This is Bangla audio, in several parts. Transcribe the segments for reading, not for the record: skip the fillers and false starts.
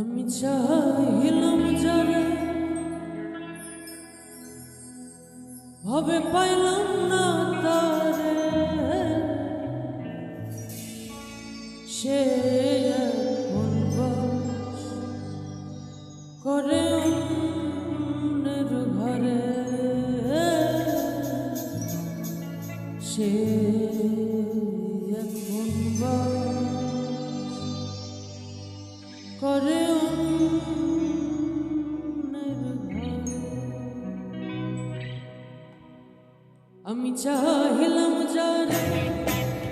আমি চাহিলাম যারে ভাবে পাইলাম না তারে, সে এখন বাস করে অন্যের ঘরে, সে এখন বাস করে অন্যের ঘরে। আমি চাহিলাম যারে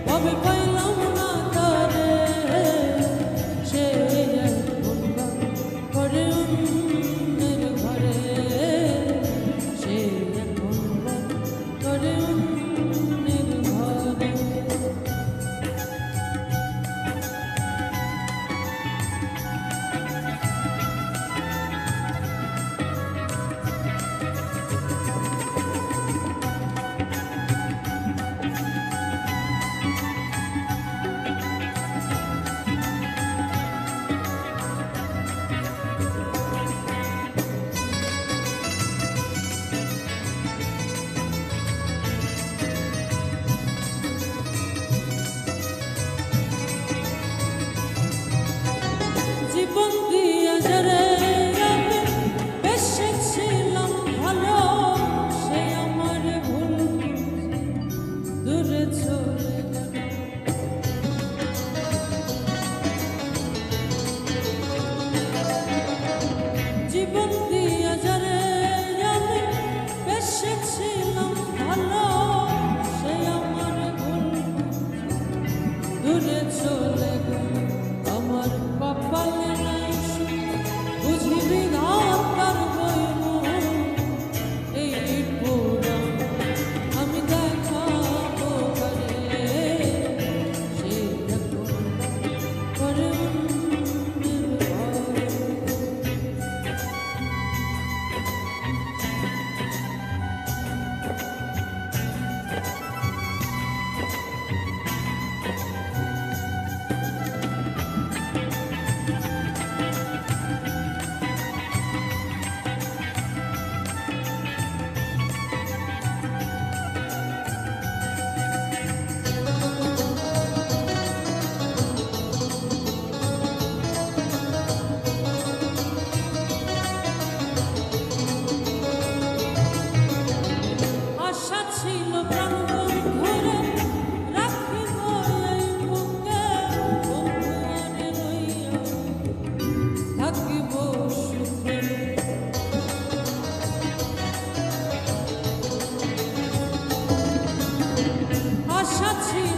ভাবে পাইলাম না তারে, সে এখন বাস করে অন্যের ঘরে, সে এখন বাস করে অন্যের ঘরে। জীবন দিয়া যারে আমি বেসেছিলাম ভালো, সে আমার ভুল দূরে চলে গেল। জীবন দিয়া যারে আমি বেসেছিলাম ভালো, সে আমার ভুল দূরে চলে গেল। আমার কপালে নাই বুঝিবি ধার বইব এই পুরাণ আমি দেখাবো করে, সে এখন করে অন্যের ঘরে। আশা ছিল প্রাণ বন্ধুরে রাখিব এই বুকে, বন্ধুরে লইয়া থাকিব সুখে। আশা ছিল